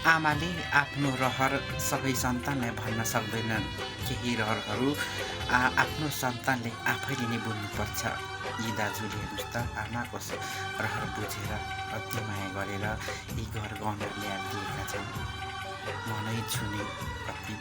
आमाले आफ्नो रहर सबै सन्तानलाई भन्न सक्दैनन्। केही रहरहरू आफ्नो सन्तानले आफैले नै बुझ्नुपर्छ। यी दाजुले हेर्नुहोस् त आमाको रहर बुझेर अति माया गरेर यी घर गहना ल्याएर दिएका छन्। मनै छुने कति